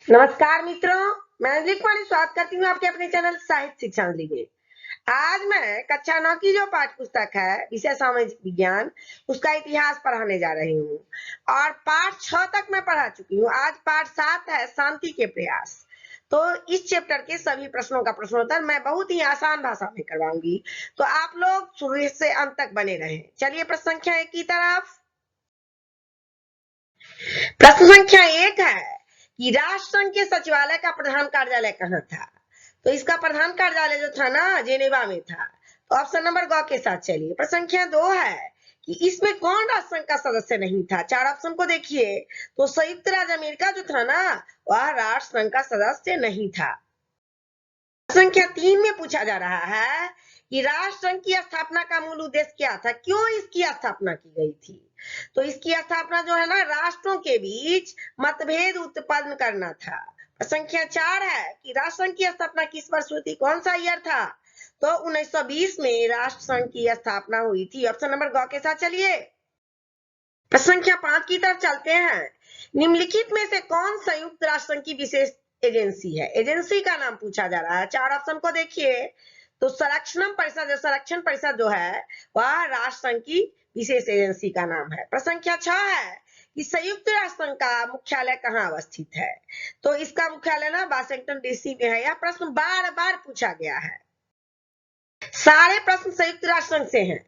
नमस्कार मित्रों, मैं अंजलि कुमारी स्वागत करती हूँ आपके अपने चैनल साहित्य शिक्षा अंजलि में। आज मैं कक्षा 9 की जो पाठ्य पुस्तक है विषय सामाजिक विज्ञान, उसका इतिहास पढ़ाने जा रही हूँ और पाठ 6 तक मैं पढ़ा चुकी हूँ। आज पाठ 7 है शांति के प्रयास। तो इस चैप्टर के सभी प्रश्नों का प्रश्नोत्तर मैं बहुत ही आसान भाषा में करवाऊंगी, तो आप लोग शुरू से अंत तक बने रहें। चलिए प्रश्न संख्या 1 की तरफ। प्रश्न संख्या 1 है कि राष्ट्र संघ के सचिवालय का प्रधान कार्यालय कहाँ था। तो इसका प्रधान कार्यालय जो था ना, जेनेवा में था। तो ऑप्शन नंबर ग के साथ चलिए। प्रश्न संख्या 2 है कि इसमें कौन राष्ट्र संघ का सदस्य नहीं था। चार ऑप्शन को देखिए तो संयुक्त राज्य अमेरिका जो था ना, वह राष्ट्र संघ का सदस्य नहीं था। संख्या 3 में पूछा जा रहा है कि राष्ट्र संघ की स्थापना का मूल उद्देश्य क्या था, क्यों इसकी स्थापना की गई थी। तो इसकी स्थापना जो है ना, राष्ट्रों के बीच मतभेद उत्पन्न करना था। संख्या 4 है कि राष्ट्र संघ की स्थापना किस वर्ष हुई थी, कौन सा ईयर था। तो 1920 में राष्ट्र संघ की स्थापना हुई थी। ऑप्शन नंबर ग के साथ चलिए। संख्या 5 की तरफ चलते हैं। निम्नलिखित में से कौन संयुक्त राष्ट्र संघ की विशेष एजेंसी है। एजेंसी का नाम पूछा जा रहा है। चार ऑप्शन को देखिए तो संरक्षण परिषद जो है वह राष्ट्र संघ की विशेष एजेंसी का नाम है। प्रश्न संख्या 6 है कि संयुक्त राष्ट्र संघ का मुख्यालय कहाँ अवस्थित है। तो इसका मुख्यालय ना वाशिंगटन डीसी में है। यह प्रश्न बार बार पूछा गया है। सारे प्रश्न संयुक्त राष्ट्र संघ से हैं।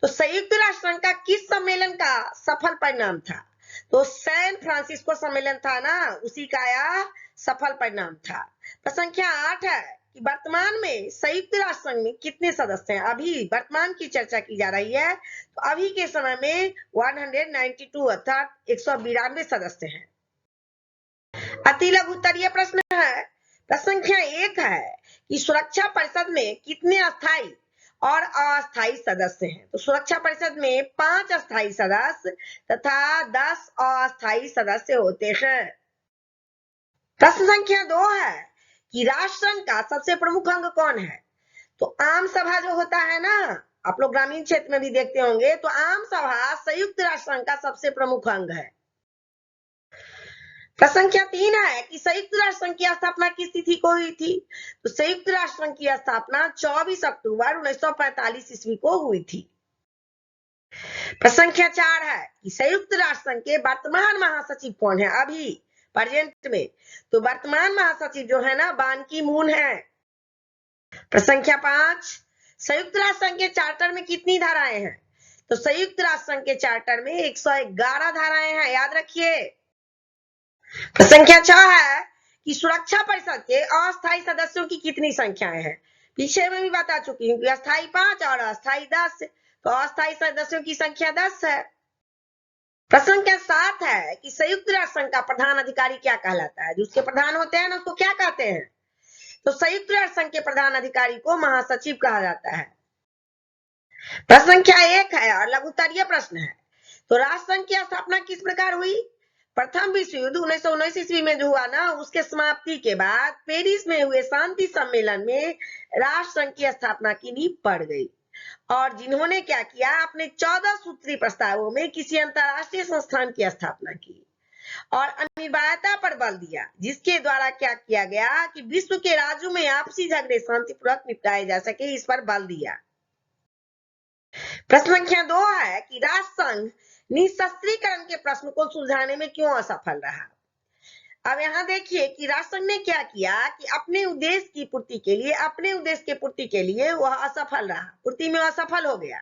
तो संयुक्त राष्ट्र संघ का किस सम्मेलन का सफल परिणाम था। तो सैन फ्रांसिस्को सम्मेलन था ना, उसी का यह सफल परिणाम था। प्रश्न संख्या 8 है कि वर्तमान में संयुक्त राष्ट्र संघ में कितने सदस्य हैं। अभी वर्तमान की चर्चा की जा रही है, तो अभी के समय में 192 अर्थात 192 सदस्य हैं। अति लघु उत्तरीय प्रश्न है। प्रश्न संख्या 1 है कि सुरक्षा परिषद में कितने स्थायी और अस्थायी सदस्य हैं। तो सुरक्षा परिषद में 5 स्थायी सदस्य तथा 10 अस्थायी सदस्य होते हैं। प्रश्न संख्या 2 है कि राष्ट्र संघ का सबसे प्रमुख अंग कौन है। तो आम सभा जो होता है ना, आप लोग ग्रामीण क्षेत्र में भी देखते होंगे, तो आम सभा संयुक्त राष्ट्र संघ का सबसे प्रमुख अंग है। प्रश्न संख्या 3 है कि संयुक्त राष्ट्र संघ की स्थापना किस तिथि को हुई थी। तो संयुक्त राष्ट्र संघ की स्थापना 24 अक्टूबर 1945 ईस्वी को हुई थी। प्रश्न संख्या 4 है कि संयुक्त राष्ट्र संघ के वर्तमान महासचिव कौन है अभी प्रेजेंट में। तो वर्तमान महासचिव जो है ना, बान की मून है। प्रश्न संख्या 5, संयुक्त राष्ट्र संघ के चार्टर में कितनी धाराएं हैं। तो संयुक्त राष्ट्र संघ के चार्टर में 111 धाराएं हैं, याद रखिए। संख्या 6 है कि सुरक्षा परिषद के अस्थायी सदस्यों की कितनी संख्याएं हैं। पीछे में भी बता चुकी हूँ कि अस्थायी 5 और अस्थायी 10। तो अस्थायी सदस्यों की संख्या 10 है। प्रश्न संख्या 7 है कि संयुक्त राष्ट्र संघ का प्रधान अधिकारी क्या कहलाता है। जो उसके प्रधान होते हैं ना, उसको क्या कहते हैं। तो संयुक्त राष्ट्र संघ के प्रधान अधिकारी को महासचिव कहा जाता है। प्रश्न संख्या 1 है और लघु उत्तरीय प्रश्न है। तो राष्ट्र संघ की स्थापना किस प्रकार हुई। प्रथम विश्व युद्ध 1919 ईस्वी में जो हुआ ना, उसके समाप्ति के बाद पेरिस में हुए शांति सम्मेलन में राष्ट्र संघ की स्थापना की नींव पड़ गई। और जिन्होंने क्या किया, अपने 14 सूत्री प्रस्तावों में किसी अंतरराष्ट्रीय संस्थान की स्थापना की और अनिवार्यता पर बल दिया, जिसके द्वारा क्या किया गया कि विश्व के राज्यों में आपसी झगड़े शांतिपूर्वक निपटाए जा सके, इस पर बल दिया। प्रश्न संख्या 2 है कि राष्ट्र संघ निशस्त्रीकरण के प्रश्न को सुलझाने में क्यों असफल रहा। अब यहाँ देखिए कि राष्ट्र संघ ने क्या किया कि अपने उद्देश्य की पूर्ति के लिए वह असफल रहा, पूर्ति में असफल हो गया।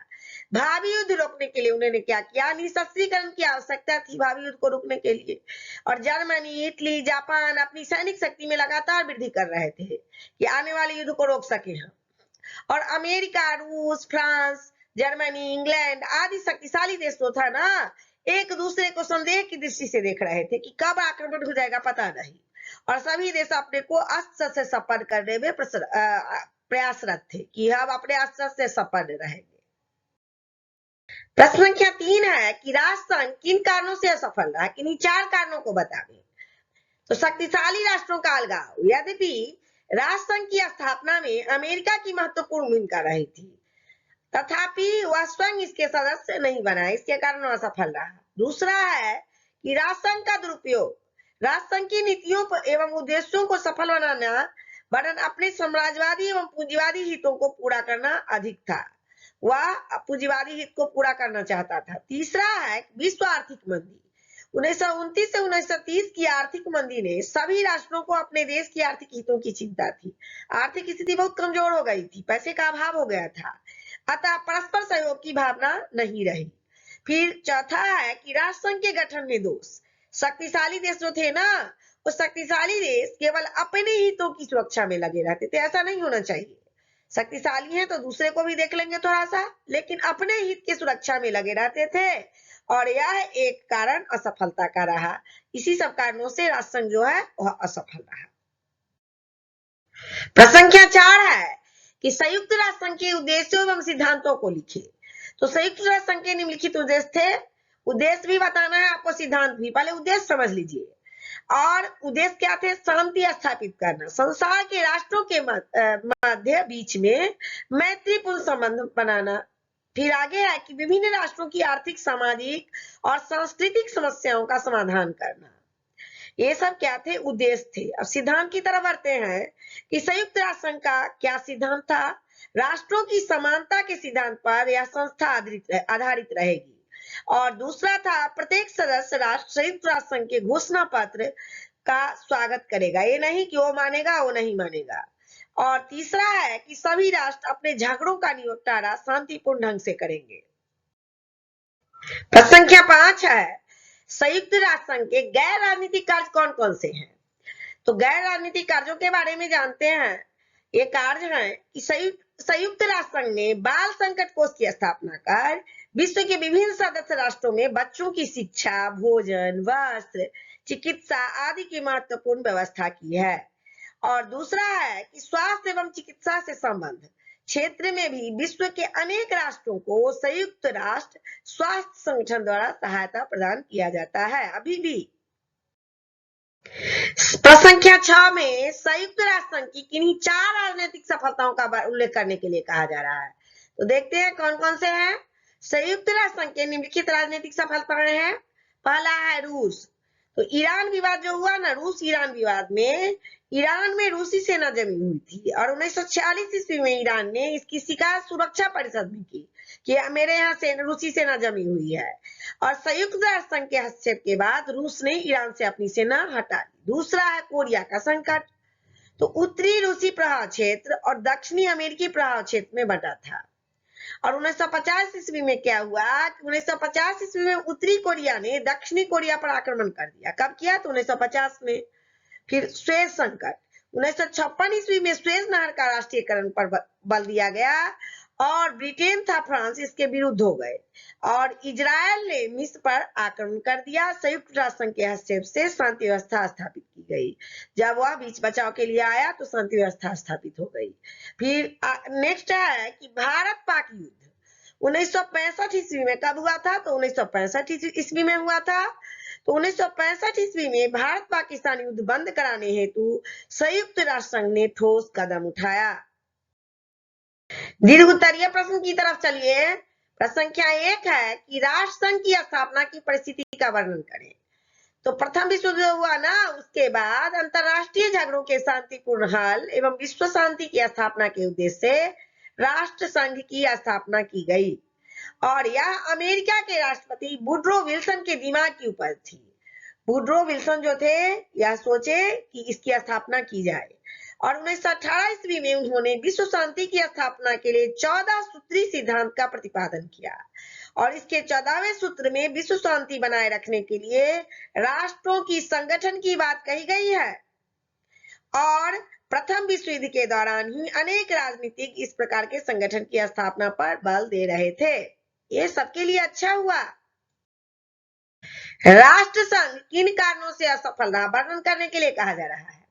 भावी युद्ध रोकने के लिए उन्होंने क्या किया, निशस्त्रीकरण की आवश्यकता थी भावी युद्ध को रोकने के लिए। और जर्मनी, इटली, जापान अपनी सैनिक शक्ति में लगातार वृद्धि कर रहे थे कि आने वाले युद्ध को रोक सके हम। और अमेरिका, रूस, फ्रांस, जर्मनी, इंग्लैंड आदि शक्तिशाली देश जो था ना, एक दूसरे को संदेह की दृष्टि से देख रहे थे कि कब आक्रमण हो जाएगा पता नहीं। और सभी देश अपने को अस्त्र से सपन्न करने में प्रयासरत थे कि हम अपने अस्त्र से सपन्न रहेंगे। प्रश्न संख्या 3 है कि राष्ट्र संघ किन कारणों से असफल रहा, किन्हीं 4 कारणों को बताएं। तो शक्तिशाली राष्ट्रों का अलगाव। यद्यपि राष्ट्र संघ की स्थापना में अमेरिका की महत्वपूर्ण भूमिका रही थी, तथापि वह स्वयं इसके सदस्य नहीं बना, इसके कारण असफल रहा। दूसरा है कि राष्ट्र संघ का दुरुपयोग। राष्ट्रसंघ की नीतियों एवं उद्देश्यों को सफल बनाना वरन अपने साम्राज्यवादी एवं पूंजीवादी हितों को पूरा करना अधिक था। वह पूंजीवादी हित को पूरा करना चाहता था। तीसरा है विश्व आर्थिक मंदी। 1929 से 1930 की आर्थिक मंदी ने सभी राष्ट्रों को अपने देश की आर्थिक हितों की चिंता थी। आर्थिक स्थिति बहुत कमजोर हो गई थी, पैसे का अभाव हो गया था, अतः परस्पर सहयोग की भावना नहीं रही। फिर चौथा है कि राष्ट्रसंघ के गठन में दोष। शक्तिशाली देश जो थे ना, वो शक्तिशाली देश केवल अपने हितों की सुरक्षा में लगे रहते थे। ऐसा नहीं होना चाहिए। शक्तिशाली है तो दूसरे को भी देख लेंगे थोड़ा सा, लेकिन अपने हित की सुरक्षा में लगे रहते थे, और यह एक कारण असफलता का रहा। इसी सब कारणों से राष्ट्रसंघ जो है वह असफल रहा। प्रसंख्या 4 है कि संयुक्त राष्ट्र संघ के उद्देश्यों एवं सिद्धांतों को लिखे। तो संयुक्त राष्ट्र संघ के निम्नलिखित उद्देश्य थे। उद्देश्य भी बताना है आपको, सिद्धांत भी। पहले उद्देश्य समझ लीजिए। और उद्देश्य क्या थे? शांति स्थापित करना, संसार के राष्ट्रों के मध्य बीच में मैत्रीपूर्ण संबंध बनाना। फिर आगे है कि विभिन्न राष्ट्रों की आर्थिक, सामाजिक और सांस्कृतिक समस्याओं का समाधान करना। ये सब क्या थे? उद्देश्य थे। अब सिद्धांत की तरफ बढ़ते हैं कि संयुक्त राष्ट्र संघ का क्या सिद्धांत था? राष्ट्रों की समानता के सिद्धांत पर यह संस्था आधारित रहेगी। और दूसरा था प्रत्येक सदस्य राष्ट्र संयुक्त राष्ट्र संघ के घोषणा पत्र का स्वागत करेगा। ये नहीं कि वो मानेगा वो नहीं मानेगा। और तीसरा है कि सभी राष्ट्र अपने झगड़ों का निपटारा शांतिपूर्ण ढंग से करेंगे। प्रसंख्या 5 है संयुक्त राष्ट्र संघ के गैर राजनीतिक कार्य कौन कौन से हैं? तो गैर राजनीतिक कार्यों के बारे में जानते हैं। ये कार्य है कि संयुक्त राष्ट्र संघ ने बाल संकट कोष की स्थापना कर विश्व के विभिन्न सदस्य राष्ट्रों में बच्चों की शिक्षा, भोजन, वस्त्र, चिकित्सा आदि की महत्वपूर्ण व्यवस्था की है। और दूसरा है कि स्वास्थ्य एवं चिकित्सा से संबंध क्षेत्र में भी विश्व के अनेक राष्ट्रों को संयुक्त राष्ट्र स्वास्थ्य संगठन द्वारा सहायता प्रदान किया जाता है अभी भी। प्रसंख्या 6 में संयुक्त राष्ट्र संघ की किन्हीं 4 राजनीतिक सफलताओं का उल्लेख करने के लिए कहा जा रहा है। तो देखते हैं कौन कौन से हैं। संयुक्त राष्ट्र संघ के निम्नलिखित राजनीतिक सफलताएं हैं। पहला है रूस। तो ईरान विवाद जो हुआ ना, रूस ईरान विवाद में ईरान में रूसी सेना जमी हुई थी, और 1946 ईस्वी में ईरान ने इसकी शिकायत सुरक्षा परिषद में की कि मेरे यहाँ से रूसी सेना जमी हुई है। और संयुक्त राष्ट्र संघ के हस्तक्षेप के बाद रूस ने ईरान से अपनी सेना हटा दी। दूसरा है कोरिया का संकट। तो उत्तरी रूसी प्रभाव क्षेत्र और दक्षिणी अमेरिकी प्रभाव क्षेत्र में बंटा था। और 1950 ईस्वी में क्या हुआ कि 1950 ईस्वी में उत्तरी कोरिया ने दक्षिणी कोरिया पर आक्रमण कर दिया। कब किया? तो 1950 में। फिर सुएज संकट। 1956 ईस्वी में सुएज नहर का राष्ट्रीयकरण पर बल दिया गया, और ब्रिटेन था फ्रांस इसके विरुद्ध हो गए, और इजरायल ने मिस्र पर आक्रमण कर दिया। संयुक्त राष्ट्र संघ के हस्तक्षेप से शांति व्यवस्था स्थापित की गई। जब वह बीच बचाव के लिए आया तो शांति व्यवस्था स्थापित हो गई। फिर नेक्स्ट है कि भारत पाक युद्ध 1965 ईस्वी में कब हुआ था? तो 1965 ईस्वी में हुआ था। तो 1965 ईस्वी में भारत पाकिस्तान युद्ध बंद कराने हेतु संयुक्त राष्ट्र संघ ने ठोस कदम उठाया। दीर्घ उत्तरीय प्रश्न की तरफ चलिए। प्रसंख्या 1 है कि राष्ट्र संघ की स्थापना की परिस्थिति का वर्णन करें। तो प्रथम विश्व युद्ध हुआ ना, उसके बाद अंतरराष्ट्रीय झगड़ों के शांतिपूर्ण हल एवं विश्व शांति की स्थापना के उद्देश्य से राष्ट्र संघ की स्थापना की गई, और यह अमेरिका के राष्ट्रपति वुडरो विल्सन के दिमाग की उपज थी। वुडरो विल्सन जो थे यह सोचे कि इसकी स्थापना की जाए, और 1918 ईस्वी में उन्होंने विश्व शांति की स्थापना के लिए 14 सूत्री सिद्धांत का प्रतिपादन किया, और इसके 14वें सूत्र में विश्व शांति बनाए रखने के लिए राष्ट्रों की संगठन की बात कही गई है। और प्रथम विश्व युद्ध के दौरान ही अनेक राजनीतिक इस प्रकार के संगठन की स्थापना पर बल दे रहे थे। ये सबके लिए अच्छा हुआ। राष्ट्र संघ किन कारणों से असफल रहा, वर्णन करने के लिए कहा जा रहा है।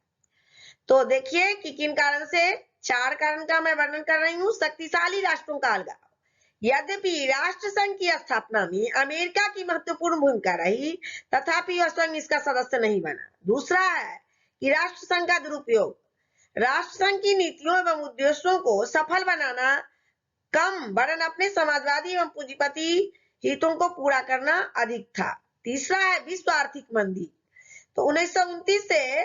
तो देखिए कि किन कारण से। 4 कारण का मैं वर्णन कर रही हूँ। शक्तिशाली राष्ट्रों का अलगाव। यद्यपि राष्ट्र संघ की स्थापना में अमेरिका की महत्वपूर्ण भूमिका रही, तथापि वह स्वयं इसका सदस्य नहीं बना। दूसरा है कि राष्ट्र संघ का दुरुपयोग। राष्ट्र संघ की नीतियों एवं उद्देश्यों को सफल बनाना कम वरन अपने समाजवादी एवं पूंजीपति हितों को पूरा करना अधिक था। तीसरा है विश्व आर्थिक मंदी। तो 1929 से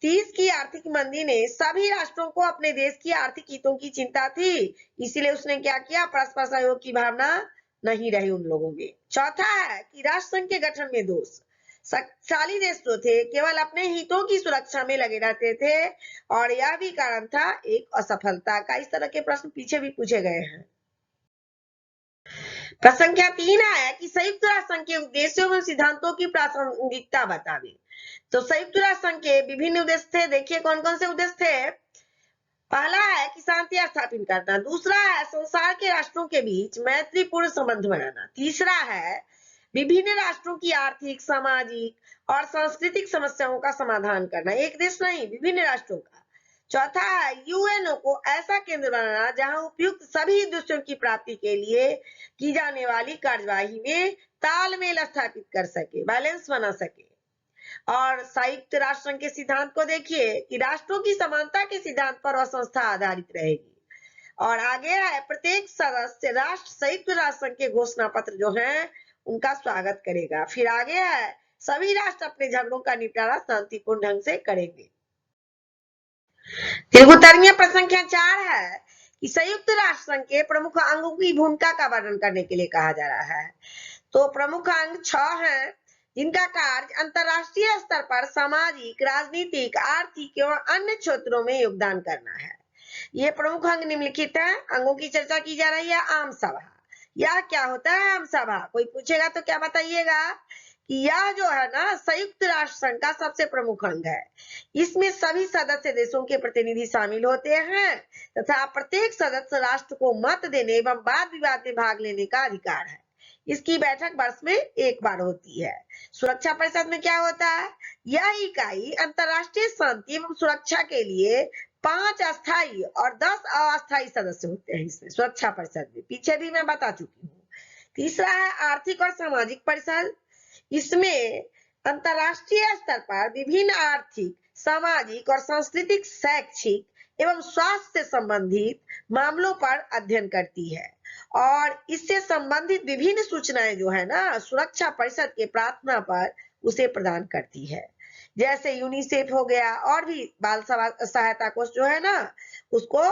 30 की आर्थिक मंदी ने सभी राष्ट्रों को अपने देश की आर्थिक हितों की चिंता थी, इसीलिए उसने क्या किया, परस्पर सहयोग की भावना नहीं रही उन लोगों में। चौथा है कि राष्ट्र संघ के गठन में दोष, शक्तिशाली देश जो थे केवल अपने हितों की सुरक्षा में लगे रहते थे और यह भी कारण था एक असफलता का। इस तरह के प्रश्न पीछे भी पूछे गए हैं। प्रश्न संख्या 3 है कि संयुक्त राष्ट्र संघ के उद्देश्यों एवं सिद्धांतों की प्रासंगिकता बतावे। तो संयुक्त राष्ट्र संघ के विभिन्न उद्देश्य थे, देखिए कौन कौन से उद्देश्य थे। पहला है कि शांति स्थापित करना, दूसरा है संसार के राष्ट्रों के बीच मैत्रीपूर्ण संबंध बनाना, तीसरा है विभिन्न राष्ट्रों की आर्थिक, सामाजिक और सांस्कृतिक समस्याओं का समाधान करना, एक देश नहीं विभिन्न राष्ट्रों का। चौथा है यूएनओ को ऐसा केंद्र बनाना जहां उपयुक्त सभी उद्देश्यों की प्राप्ति के लिए की जाने वाली कार्यवाही में तालमेल स्थापित कर सके, बैलेंस बना सके। और संयुक्त राष्ट्र संघ के सिद्धांत को देखिए कि राष्ट्रों की समानता के सिद्धांत पर वह संस्था आधारित रहेगी। और आगे है प्रत्येक सदस्य राष्ट्र संयुक्त राष्ट्र संघ के घोषणा पत्र जो है उनका स्वागत करेगा। फिर आगे है सभी राष्ट्र अपने झगड़ों का निपटारा शांतिपूर्ण ढंग से करेंगे। त्रिभुतर्णीय प्रश्न संख्या 4 है कि संयुक्त राष्ट्र संघ के प्रमुख अंगों की भूमिका का वर्णन करने के लिए कहा जा रहा है। तो प्रमुख अंग 6 हैं जिनका कार्य अंतरराष्ट्रीय स्तर पर सामाजिक, राजनीतिक, आर्थिक एवं अन्य क्षेत्रों में योगदान करना है। ये प्रमुख अंग निम्नलिखित है। अंगों की चर्चा की जा रही है। आम सभा, यह क्या होता है आम सभा, कोई पूछेगा तो क्या बताइएगा कि यह जो है ना संयुक्त राष्ट्र संघ का सबसे प्रमुख अंग है। इसमें सभी सदस्य देशों के प्रतिनिधि शामिल होते हैं तथा प्रत्येक सदस्य राष्ट्र को मत देने एवं वाद विवाद में भाग लेने का अधिकार है। इसकी बैठक वर्ष में एक बार होती है। सुरक्षा परिषद में क्या होता है, यह इकाई अंतरराष्ट्रीय शांति एवं सुरक्षा के लिए 5 अस्थायी और 10 अस्थायी सदस्य होते हैं इसमें सुरक्षा परिषद में, पीछे भी मैं बता चुकी हूँ। तीसरा है आर्थिक और सामाजिक परिषद, इसमें अंतरराष्ट्रीय स्तर पर विभिन्न आर्थिक, सामाजिक और सांस्कृतिक, शैक्षिक एवं स्वास्थ्य से संबंधित मामलों पर अध्ययन करती है और इससे संबंधित विभिन्न सूचनाएं जो है ना सुरक्षा परिषद के प्रार्थना पर उसे प्रदान करती है। जैसे यूनिसेफ हो गया और भी बाल सहायता कोष जो है ना उसको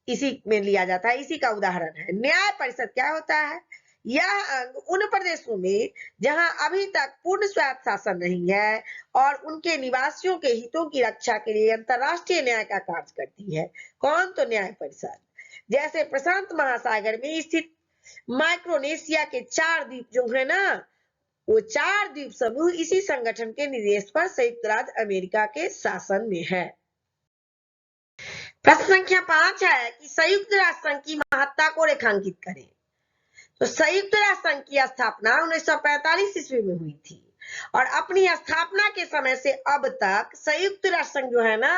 इसी में लिया जाता है, इसी का उदाहरण है। न्याय परिषद क्या होता है, यह अंग उन प्रदेशों में जहां अभी तक पूर्ण स्वायत्त शासन नहीं है और उनके निवासियों के हितों की रक्षा के लिए अंतरराष्ट्रीय न्याय का कार्य करती है। कौन, तो न्याय परिषद। जैसे प्रशांत महासागर में स्थित माइक्रोनेशिया के 4 द्वीप जो है ना वो 4 द्वीप समूह इसी संगठन के निर्देश पर संयुक्त राज्य अमेरिका के शासन में है। प्रश्न संख्या 5 है कि संयुक्त राष्ट्र संघ की महत्ता को रेखांकित करें। तो संयुक्त राष्ट्र संघ की स्थापना 1945 ईस्वी में हुई थी और अपनी स्थापना के समय से अब तक संयुक्त राष्ट्र संघ जो है ना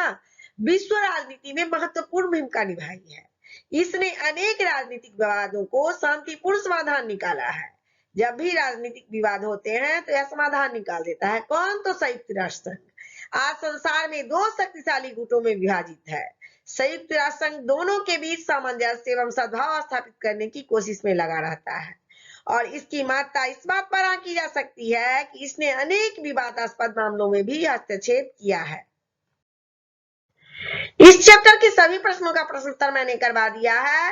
विश्व राजनीति में महत्वपूर्ण भूमिका निभाई है। इसने अनेक राजनीतिक विवादों को शांतिपूर्ण समाधान निकाला है। जब भी राजनीतिक विवाद होते हैं तो यह समाधान निकाल देता है। कौन, तो संयुक्त राष्ट्र संघ। आज संसार में 2 शक्तिशाली गुटों में विभाजित है। संयुक्त राष्ट्र संघ दोनों के बीच सामंजस्य एवं सद्भाव स्थापित करने की कोशिश में लगा रहता है और इसकी महत्ता इस बात पर आंकी जा सकती है कि इसने अनेक विवादास्पद मामलों में भी हस्तक्षेप किया है। इस चैप्टर के सभी प्रश्नों का प्रश्न उत्तर मैंने करवा दिया है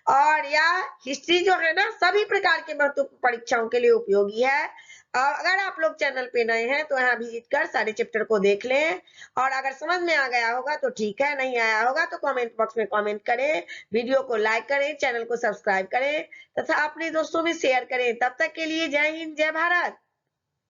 और यह हिस्ट्री जो है ना सभी प्रकार के महत्वपूर्ण परीक्षाओं के लिए उपयोगी है। अगर आप लोग चैनल पे नए हैं तो यहाँ विजिट कर सारे चैप्टर को देख लें और अगर समझ में आ गया होगा तो ठीक है, नहीं आया होगा तो कमेंट बॉक्स में कमेंट करें, वीडियो को लाइक करें, चैनल को सब्सक्राइब करें तथा अपने दोस्तों में शेयर करें। तब तक के लिए जय हिंद, जय भारत।